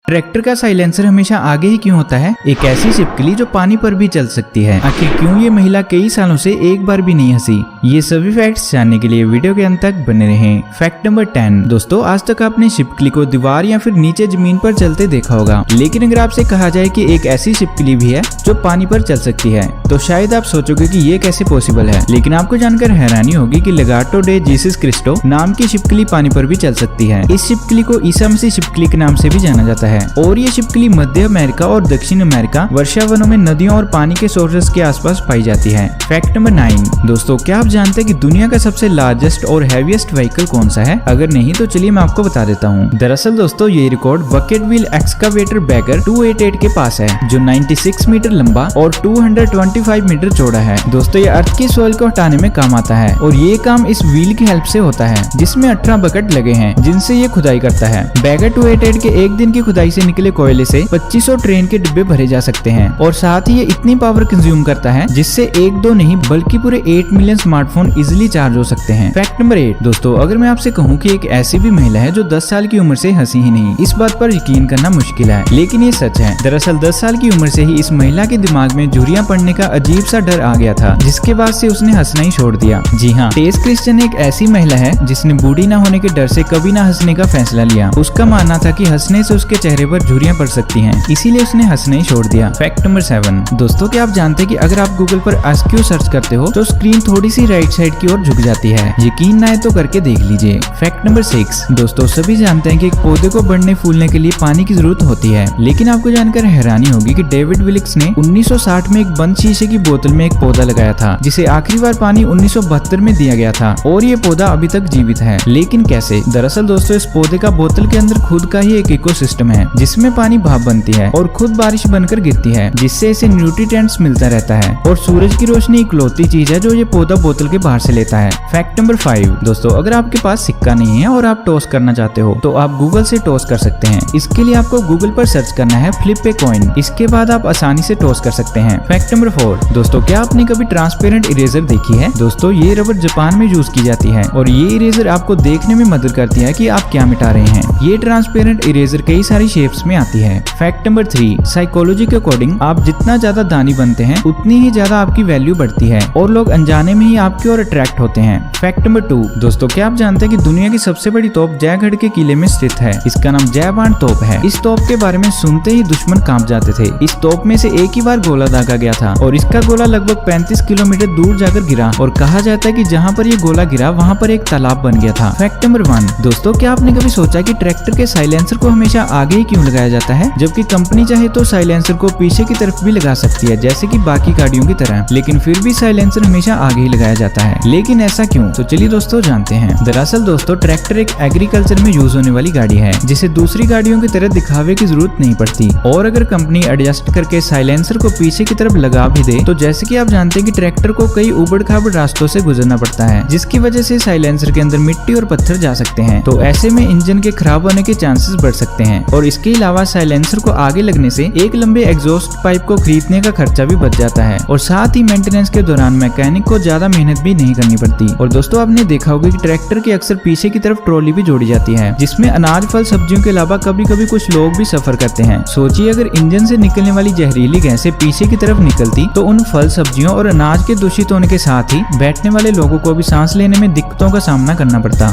Tractor का silencer हमेशा आगे ही क्यों होता है? एक ऐसी छिपकली जो पानी पर भी चल सकती है। आखिर क्यों ये महिला कई सालों से एक बार भी नहीं हंसी? ये सभी फैक्ट्स जानने के लिए वीडियो के अंत तक बने रहें। Fact number 10। दोस्तों, आज तक आपने छिपकली को दीवार या फिर नीचे जमीन पर चलते देखा होगा, लेकिन अगर आपसे कहा जाए कि एक ऐसी छिपकली भी है जो पानी पर चल सकती है, तो शायद आप सोचोगे कि ये कैसे पॉसिबल है। लेकिन आपको जानकर हैरानी होगी कि लेगार्टो डे जीसस क्रिस्टो नाम की छिपकली पानी पर भी चल सकती है। इस छिपकली को ईसा मसीह छिपकली के नाम से भी जाना जाता है और ये छिपकली मध्य अमेरिका और दक्षिण अमेरिका वर्षावनों में नदियों और पानी के सोर्सेस के आसपास पाई जाती है। Fact number 9। दोस्तों, क्या आप जानते हैं कि दुनिया का सबसे लार्जेस्ट और हैवीएस्ट व्हीकल कौन सा है? अगर नहीं तो चलिए मैं आपको बता देता हूँ। दरअसल दोस्तों, ये record bucket wheel excavator bagger 288 के पास है, जो 96 मीटर लंबा और 225 मीटर चौड़ा है। दोस्तों, ये अर्थ की सॉइल को हटाने में काम आता है और ये काम इस व्हील की हेल्प से होता है, जिसमें 18 बकेट लगे हैं जिनसे ये खुदाई करता है। बैगर 288 के एक दिन की खुदाई से निकले कोयले से 2500 ट्रेन के डिब्बे भरे जा सकते हैं और साथ ही ये इतनी पावर कंज्यूम करता है जिससे एक दो नहीं बल्कि पूरे 8 मिलियन स्मार्टफोन इजिली चार्ज हो सकते हैं। Fact number 8। दोस्तों, अगर मैं आपसे कहूँ कि एक ऐसी भी महिला है जो 10 साल की उम्र से हंसी ही नहीं, इस बात पर यकीन करना मुश्किल है, लेकिन ये सच है। दरअसल 10 साल की उम्र से ही इस महिला के दिमाग में झुर्रियां पड़ने का अजीब सा डर आ गया था, जिसके बाद से उसने हंसना ही छोड़ दिया। जी हाँ, टेस क्रिश्चियन एक ऐसी महिला है जिसने बूढ़ी न होने के डर से कभी ना हंसने का फैसला लिया। उसका मानना था कि हंसने से उसके चेहरे पर झुर्रियां पड़ सकती हैं, इसीलिए उसने हंसने ही छोड़ दिया। Fact number 7। दोस्तों, क्या आप जानते हैं कि अगर आप गूगल पर आस्क्यू सर्च करते हो तो स्क्रीन थोड़ी सी राइट साइड की ओर झुक जाती है। यकीन ना है तो करके देख लीजिए। Fact number 6। दोस्तों, सभी जानते हैं कि एक पौधे को बढ़ने फूलने के लिए पानी की जरूरत होती है, लेकिन आपको जानकर हैरानी होगी कि डेविड विलिक्स ने 1960 में एक बंद शीशे की बोतल में एक पौधा लगाया था, जिसे आखिरी बार पानी 1972 में दिया गया था और ये पौधा अभी तक जीवित है। लेकिन कैसे? दरअसल दोस्तों, इस पौधे का बोतल के अंदर खुद का ही एक इकोसिस्टम है, जिसमें पानी भाप बनती है और खुद बारिश बनकर गिरती है, जिससे इसे न्यूट्रिएंट्स मिलता रहता है और सूरज की रोशनी इकलौती चीज है जो ये पौधा बोतल के बाहर से लेता है। Fact number 5। दोस्तों, अगर आपके पास सिक्का नहीं है और आप टॉस करना चाहते हो तो आप गूगल से टॉस कर सकते हैं। इसके लिए आपको गूगल पर सर्च करना है फ्लिप ए कॉइन। इसके बाद आप आसानी से टॉस कर सकते हैं। Fact number 4। दोस्तों, क्या आपने कभी ट्रांसपेरेंट इरेजर देखी है? दोस्तों, ये रबर जापान में यूज की जाती है और ये इरेजर आपको देखने में मदद करती है कि आप क्या मिटा रहे हैं। ये ट्रांसपेरेंट इरेजर कई सारी शेप्स में आती है। Fact number 3। साइकोलॉजी के अकॉर्डिंग आप जितना ज्यादा दानी बनते हैं उतनी ही ज्यादा आपकी वैल्यू बढ़ती है और लोग अनजाने में ही आपकी ओर अट्रैक्ट होते हैं। Fact number 2। दोस्तों, क्या आप जानते हैं कि दुनिया की सबसे बड़ी तोप जयगढ़ के किले में स्थित है? इसका नाम जय बाण तोप है। इस तोप के बारे में सुनते ही दुश्मन कांप जाते थे। इस तोप में से एक ही बार गोला दागा गया था और इसका गोला लगभग 35 किलोमीटर दूर जाकर गिरा और कहा जाता है कि जहाँ पर ये गोला गिरा वहाँ पर एक तालाब बन गया था। Fact number 1। दोस्तों, क्या आपने कभी सोचा कि ट्रैक्टर के साइलेंसर को हमेशा आगे ही क्यों लगाया जाता है, जबकि कंपनी चाहे तो साइलेंसर को पीछे की तरफ भी लगा सकती है जैसे कि बाकी गाड़ियों की तरह, लेकिन फिर भी साइलेंसर हमेशा आगे ही लगाया जाता है। लेकिन ऐसा क्यों? तो चलिए दोस्तों जानते हैं। दरअसल दोस्तों, ट्रैक्टर एक एग्रीकल्चर में यूज होने वाली गाड़ी है जिसे दूसरी गाड़ियों की तरह दिखावे की जरूरत नहीं पड़ती और अगर कंपनी एडजस्ट करके साइलेंसर को पीछे की तरफ लगा भी दे तो जैसे कि आप जानते हैं कि ट्रैक्टर को कई उबड़ खाबड़ रास्तों से गुजरना पड़ता है, जिसकी वजह से साइलेंसर के अंदर मिट्टी और पत्थर जा सकते हैं, तो ऐसे में इंजन के खराब होने के चांसेस बढ़ सकते हैं। और इसके अलावा साइलेंसर को आगे लगने से एक लंबे एग्जॉस्ट पाइप को खरीदने का खर्चा भी बच जाता है और साथ ही मेंटेनेंस के दौरान मैकेनिक को ज्यादा मेहनत भी नहीं करनी पड़ती। और दोस्तों, आपने देखा होगा कि ट्रैक्टर के अक्सर पीछे की तरफ ट्रॉली भी जोड़ी जाती है, जिसमें अनाज फल सब्जियों के अलावा कभी कभी कुछ लोग भी सफर करते हैं। सोचिए, अगर इंजन से निकलने वाली जहरीली गैसें पीछे की तरफ निकलती तो उन फल सब्जियों और अनाज के दूषित होने के साथ ही बैठने वाले लोगों को भी सांस लेने में दिक्कतों का सामना करना पड़ता।